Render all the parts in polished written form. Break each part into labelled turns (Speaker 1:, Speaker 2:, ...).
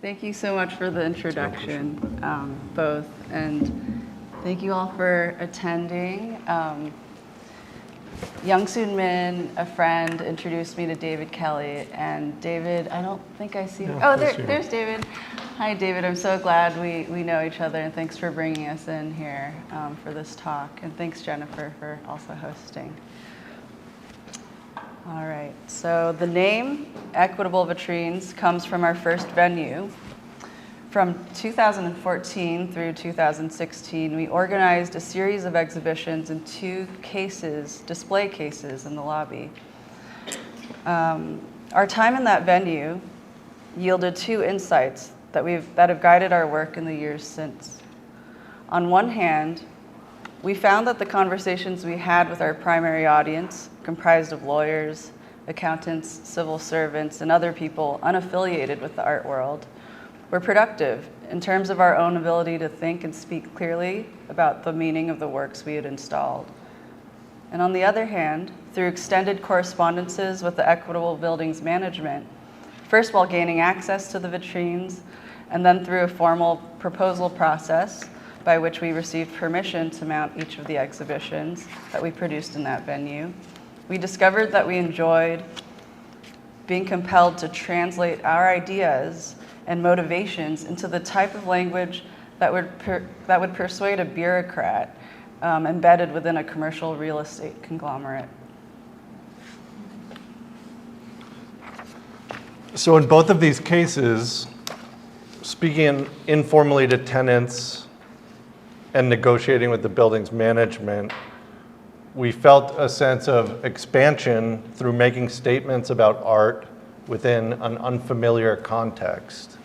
Speaker 1: Thank you so much for the introduction, both, and thank you all for attending. Young Soon Min, a friend, introduced me to David Kelly, and David, I don't think I see him. Oh, there's David. Hi, David. I'm so glad we know each other, and thanks for bringing us in here for this talk, and thanks, Jennifer, for also hosting. All right, so the name Equitable Vitrines comes from our first venue. From 2014 through 2016, we organized a series of exhibitions in 2 display cases in the lobby. Our time in that venue yielded 2 insights that have guided our work in the years since. On one hand, we found that the conversations we had with our primary audience, comprised of lawyers, accountants, civil servants, and other people unaffiliated with the art world, were productive in terms of our own ability to think and speak clearly about the meaning of the works we had installed. And on the other hand, through extended correspondences with the Equitable Buildings management, first while gaining access to the vitrines, and then through a formal proposal process by which we received permission to mount each of the exhibitions that we produced in that venue, we discovered that we enjoyed being compelled to translate our ideas and motivations into the type of language that would persuade a bureaucrat embedded within a commercial real estate conglomerate.
Speaker 2: So in both of these cases, speaking informally to tenants and negotiating with the building's management, we felt a sense of expansion through making statements about art within an unfamiliar context.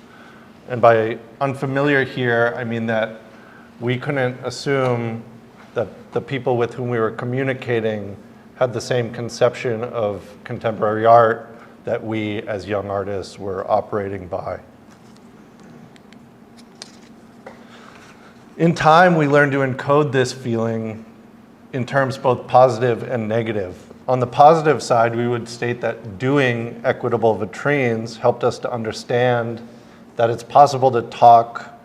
Speaker 2: And by unfamiliar here, I mean that we couldn't assume that the people with whom we were communicating had the same conception of contemporary art that we as young artists were operating by. In time, we learned to encode this feeling in terms both positive and negative. On the positive side, we would state that doing Equitable Vitrines helped us to understand that it's possible to talk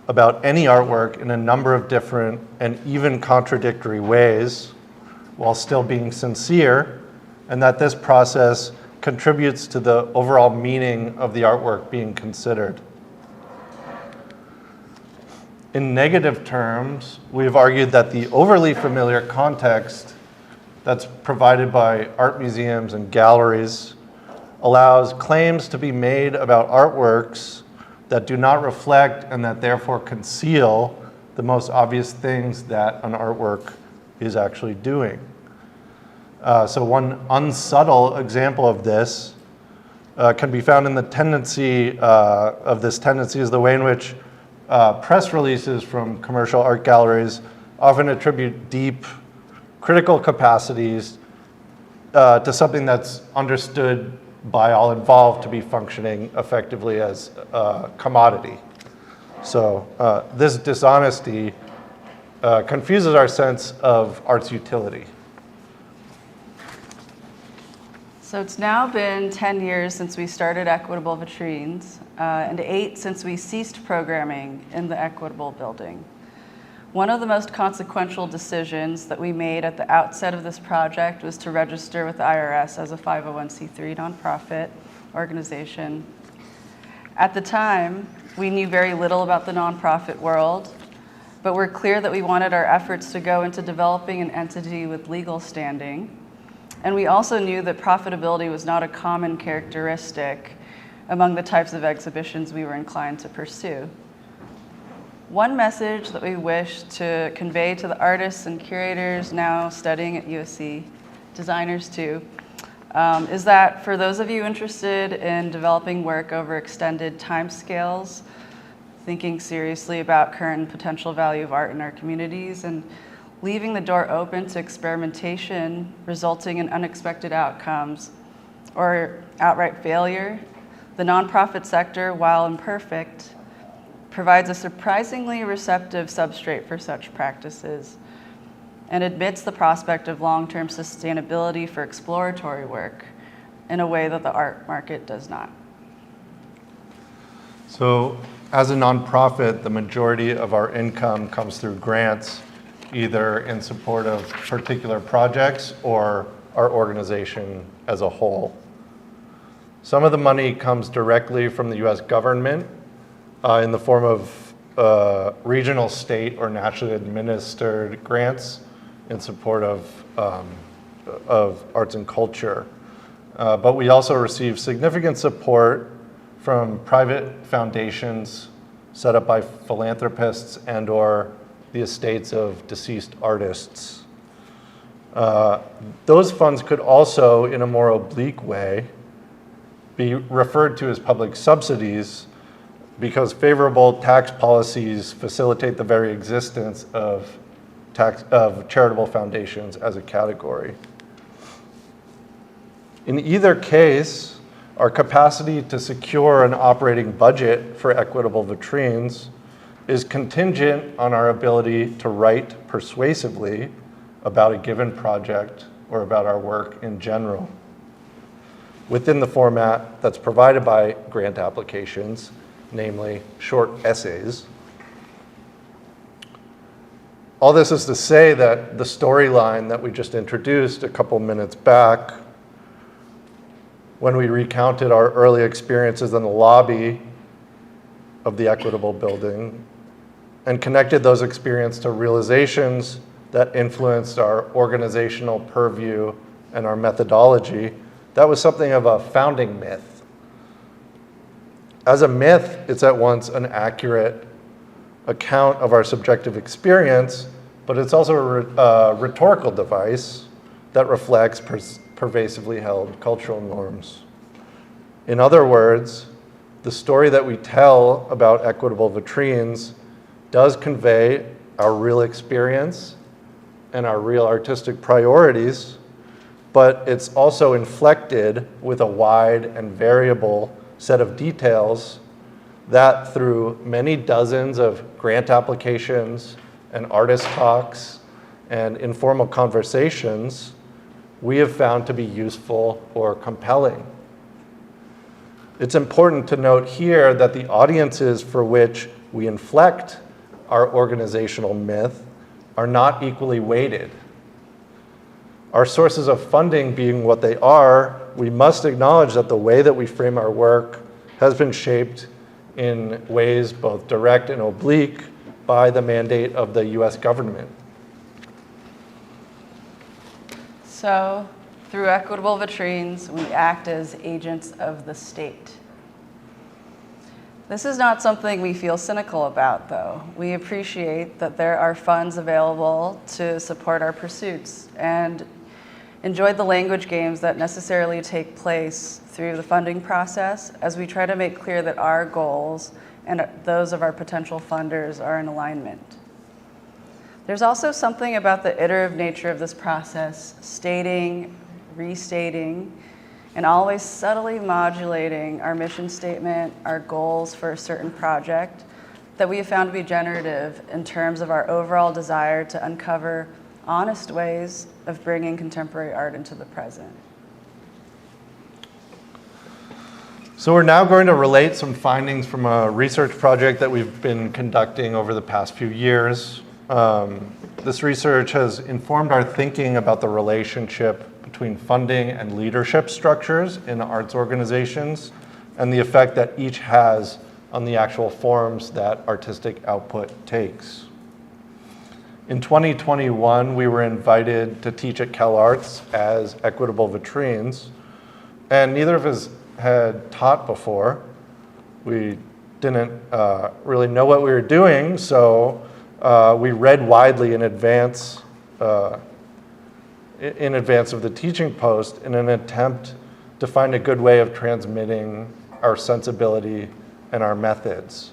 Speaker 2: about any artwork in a number of different and even contradictory ways while still being sincere, and that this process contributes to the overall meaning of the artwork being considered. In negative terms, we've argued that the overly familiar context that's provided by art museums and galleries allows claims to be made about artworks that do not reflect and that therefore conceal the most obvious things that an artwork is actually doing. So one unsubtle example of this can be found in the tendency is the way in which press releases from commercial art galleries often attribute deep critical capacities to something that's understood by all involved to be functioning effectively as a commodity. So this dishonesty confuses our sense of art's utility.
Speaker 1: So it's now been 10 years since we started Equitable Vitrines, and 8 since we ceased programming in the Equitable building. One of the most consequential decisions that we made at the outset of this project was to register with the IRS as a 501c3 nonprofit organization. At the time, we knew very little about the nonprofit world, but we're clear that we wanted our efforts to go into developing an entity with legal standing. And we also knew that profitability was not a common characteristic among the types of exhibitions we were inclined to pursue. One message that we wish to convey to the artists and curators now studying at USC, designers too, is that for those of you interested in developing work over extended timescales, thinking seriously about current and potential value of art in our communities, and leaving the door open to experimentation resulting in unexpected outcomes or outright failure, the nonprofit sector, while imperfect, provides a surprisingly receptive substrate for such practices and admits the prospect of long-term sustainability for exploratory work in a way that the art market does not.
Speaker 2: So as a nonprofit, the majority of our income comes through grants, either in support of particular projects or our organization as a whole. Some of the money comes directly from the US government in the form of regional, state, or nationally administered grants in support of arts and culture. But we also receive significant support from private foundations set up by philanthropists and or the estates of deceased artists. Those funds could also, in a more oblique way, be referred to as public subsidies because favorable tax policies facilitate the very existence of charitable foundations as a category. In either case, our capacity to secure an operating budget for equitable vitrines is contingent on our ability to write persuasively about a given project or about our work in general within the format that's provided by grant applications, namely short essays. All this is to say that the storyline that we just introduced a couple minutes back, when we recounted our early experiences in the lobby of the Equitable Building and connected those experiences to realizations that influenced our organizational purview and our methodology, that was something of a founding myth. As a myth, it's at once an accurate account of our subjective experience, but it's also a rhetorical device that reflects pervasively held cultural norms. In other words, the story that we tell about equitable vitrines does convey our real experience and our real artistic priorities, but it's also inflected with a wide and variable set of details that through many dozens of grant applications and artist talks and informal conversations, we have found to be useful or compelling. It's important to note here that the audiences for which we inflect our organizational myth are not equally weighted. Our sources of funding being what they are, we must acknowledge that the way that we frame our work has been shaped in ways both direct and oblique by the mandate of the US government.
Speaker 1: So, through equitable vitrines, we act as agents of the state. This is not something we feel cynical about, though. We appreciate that there are funds available to support our pursuits and enjoy the language games that necessarily take place through the funding process as we try to make clear that our goals and those of our potential funders are in alignment. There's also something about the iterative nature of this process, stating, restating, and always subtly modulating our mission statement, our goals for a certain project, that we have found to be generative in terms of our overall desire to uncover honest ways of bringing contemporary art into the present.
Speaker 2: So we're now going to relate some findings from a research project that we've been conducting over the past few years. This research has informed our thinking about the relationship between funding and leadership structures in arts organizations and the effect that each has on the actual forms that artistic output takes. In 2021, we were invited to teach at CalArts as equitable vitrines, and neither of us had taught before. We didn't really know what we were doing, so we read widely in advance of the teaching post in an attempt to find a good way of transmitting our sensibility and our methods.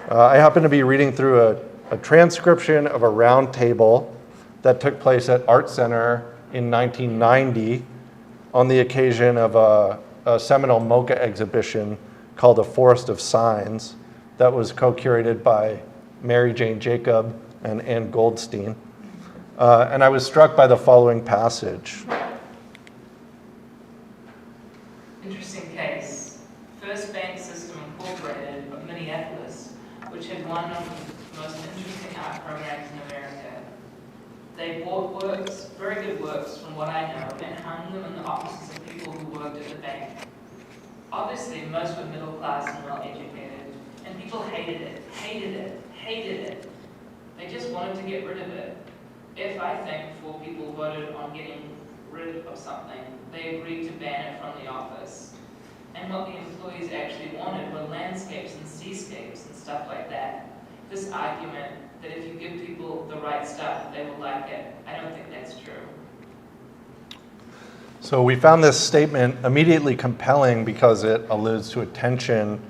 Speaker 2: I happen to be reading through a transcription of a round table that took place at Art Center in 1990 on the occasion of a seminal MoCA exhibition called A Forest of Signs that was co-curated by Mary Jane Jacob and Ann Goldstein. And I was struck by the following passage.
Speaker 3: Interesting case. First Bank System Incorporated, a Minneapolis, which had one of the most interesting art programs in America. They bought works, very good works from what I know, and hung them in the offices of people who worked at the bank. Obviously, most were middle class and well educated, and people hated it, hated it, hated it. They just wanted to get rid of it. If I think 4 people voted on getting rid of something, they agreed to ban it from the office. And what the employees actually wanted were landscapes and seascapes and stuff like that. This argument that if you give people the right stuff, they will like it, I don't think that's true.
Speaker 2: So we found this statement immediately compelling because it alludes to a tension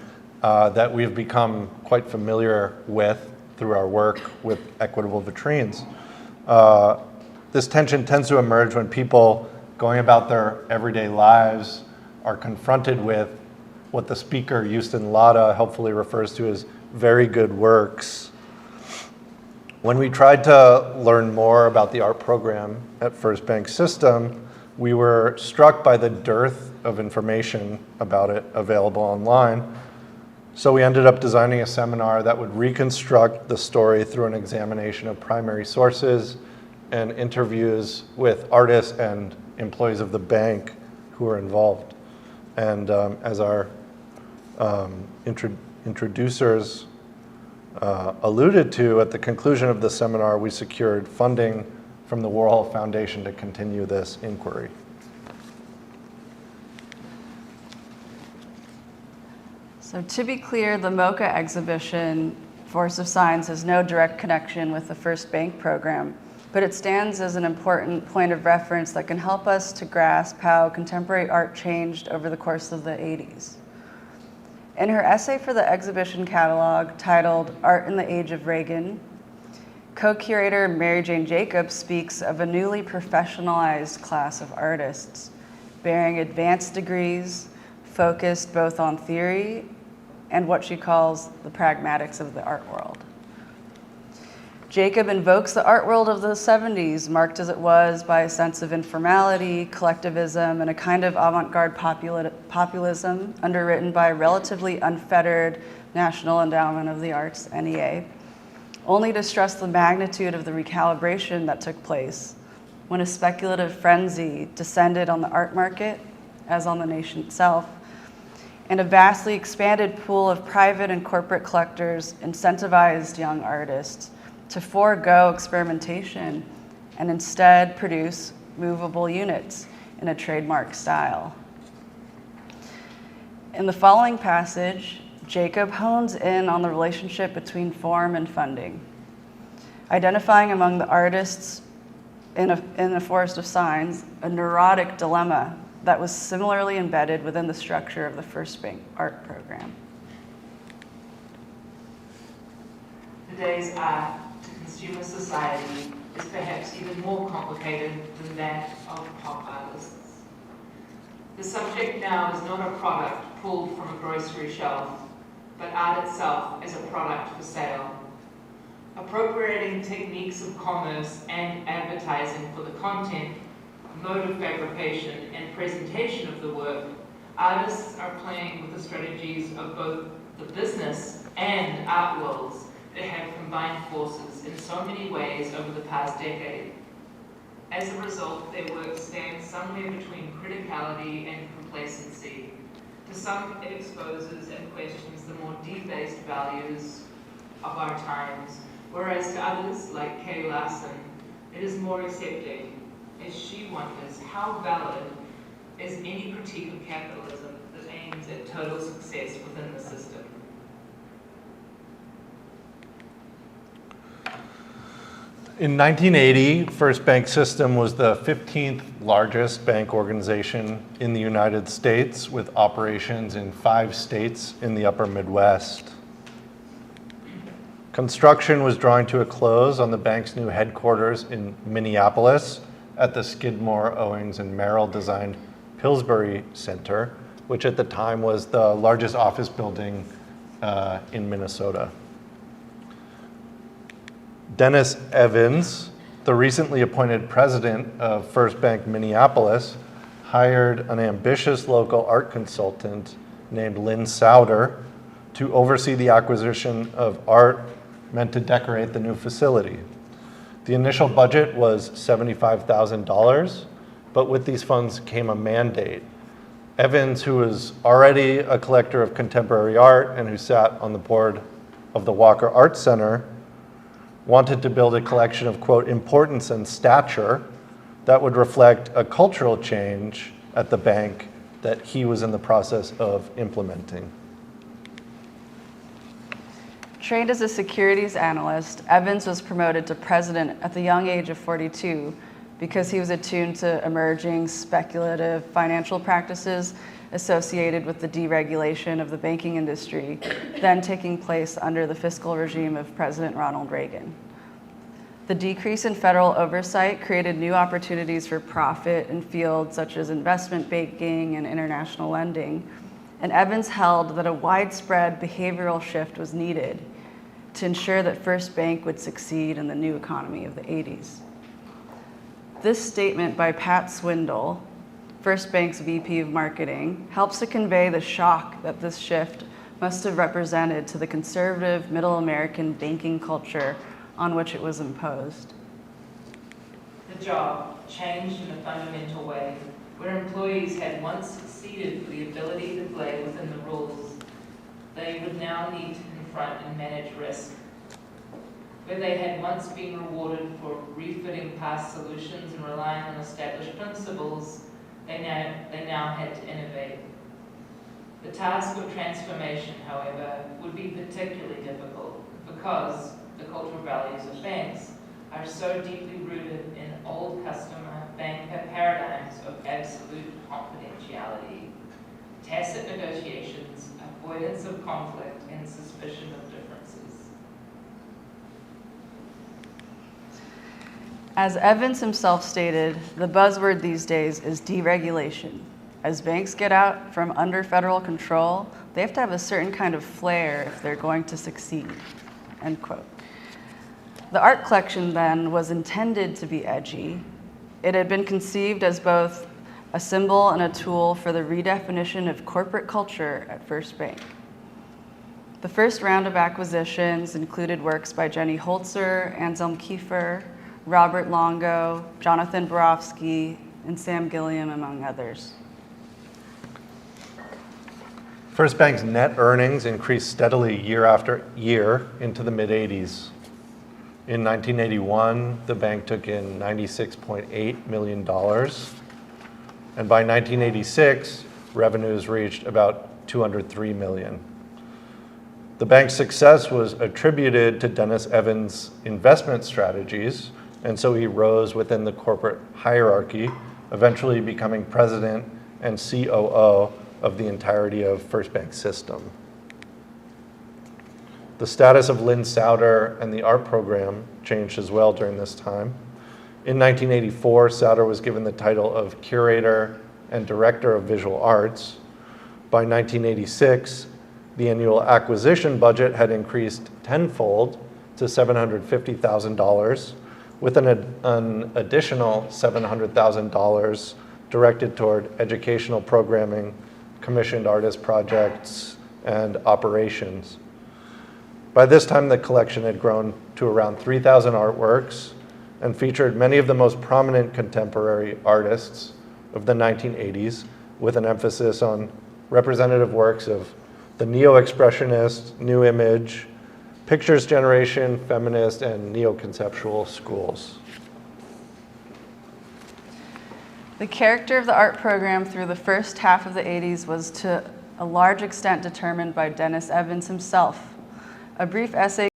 Speaker 2: that we've become quite familiar with through our work with equitable vitrines. This tension tends to emerge when people going about their everyday lives are confronted with what the speaker, Houston Latta, helpfully refers to as very good works. When we tried to learn more about the art program at First Bank System, we were struck by the dearth of information about it available online. So we ended up designing a seminar that would reconstruct the story through an examination of primary sources and interviews with artists and employees of the bank who were involved. And as our introducers alluded to, at the conclusion of the seminar, we secured funding from the Warhol Foundation to continue this inquiry.
Speaker 1: So to be clear, the MoCA exhibition, Force of Signs, has no direct connection with the First Bank program, but it stands as an important point of reference that can help us to grasp how contemporary art changed over the course of the 80s. In her essay for the exhibition catalog titled Art in the Age of Reagan, co-curator Mary Jane Jacobs speaks of a newly professionalized class of artists, bearing advanced degrees, focused both on theory and what she calls the pragmatics of the art world. Jacob invokes the art world of the 70s, marked as it was by a sense of informality, collectivism, and a kind of avant-garde populism underwritten by a relatively unfettered National Endowment of the Arts, NEA, only to stress the magnitude of the recalibration that took place when a speculative frenzy descended on the art market, as on the nation itself, and a vastly expanded pool of private and corporate collectors incentivized young artists to forego experimentation and instead produce movable units in a trademark style. In the following passage, Jacob hones in on the relationship between form and funding, identifying among the artists in a forest of signs a neurotic dilemma that was similarly embedded within the structure of the First Bank art program.
Speaker 3: Today's art to consumer society is perhaps even more complicated than that of pop artists. The subject now is not a product pulled from a grocery shelf, but art itself as a product for sale. Appropriating techniques of commerce and advertising for the content, mode of fabrication, and presentation of the work, artists are playing with the strategies of both the business and art worlds that have combined forces in so many ways over the past decade. As a result, their work stands somewhere between criticality and complacency. To some, it exposes and questions the more deep-based values of our times, whereas to others, like Kay Larson, it is more accepting, as she wonders how valid is any critique of capitalism that aims at total success within the system.
Speaker 2: In 1980, First Bank System was the 15th largest bank organization in the United States, with operations in 5 states in the upper Midwest. Construction was drawing to a close on the bank's new headquarters in Minneapolis at the Skidmore, Owings, and Merrill designed Pillsbury Center, which at the time was the largest office building in Minnesota. Dennis Evans, the recently appointed president of First Bank Minneapolis, hired an ambitious local art consultant named Lynn Souder to oversee the acquisition of art meant to decorate the new facility. The initial budget was $75,000, but with these funds came a mandate. Evans, who was already a collector of contemporary art and who sat on the board of the Walker Art Center, wanted to build a collection of, quote, importance and stature that would reflect a cultural change at the bank that he was in the process of implementing.
Speaker 1: Trained as a securities analyst, Evans was promoted to president at the young age of 42 because he was attuned to emerging speculative financial practices associated with the deregulation of the banking industry, then taking place under the fiscal regime of President Ronald Reagan. The decrease in federal oversight created new opportunities for profit in fields such as investment banking and international lending, and Evans held that a widespread behavioral shift was needed to ensure that First Bank would succeed in the new economy of the 80s. This statement by Pat Swindle, First Bank's VP of Marketing, helps to convey the shock that this shift must have represented to the conservative middle American banking culture on which it was imposed.
Speaker 3: The job changed in a fundamental way, where employees had once succeeded for the ability to play within the rules. They would now need to confront and manage risk. Where they had once been rewarded for refitting past solutions and relying on established principles, they now had to innovate. The task of transformation, however, would be particularly difficult because the cultural values of banks are so deeply rooted in old customer banker paradigms of absolute confidentiality, tacit negotiations, avoidance of conflict, and suspicion of differences.
Speaker 1: As Evans himself stated, the buzzword these days is deregulation. As banks get out from under federal control, they have to have a certain kind of flair if they're going to succeed, end quote. The art collection then was intended to be edgy. It had been conceived as both a symbol and a tool for the redefinition of corporate culture at First Bank. The first round of acquisitions included works by Jenny Holzer, Anselm Kiefer, Robert Longo, Jonathan Borofsky, and Sam Gilliam, among others.
Speaker 2: First Bank's net earnings increased steadily year after year into the mid-'80s. In 1981, the bank took in $96.8 million, and by 1986, revenues reached about $203 million. The bank's success was attributed to Dennis Evans' investment strategies, and so he rose within the corporate hierarchy, eventually becoming president and COO of the entirety of First Bank's system. The status of Lynn Souter and the art program changed as well during this time. In 1984, Souter was given the title of Curator and Director of Visual Arts. By 1986, the annual acquisition budget had increased tenfold to $750,000, with an additional $700,000 directed toward educational programming, commissioned artist projects, and operations. By this time, the collection had grown to around 3,000 artworks and featured many of the most prominent contemporary artists of the 1980s, with an emphasis on representative works of the neo-expressionist, new image, pictures generation, feminist, and neo-conceptual schools.
Speaker 1: The character of the art program through the first half of the 80s was to a large extent determined by Dennis Evans himself. A brief essay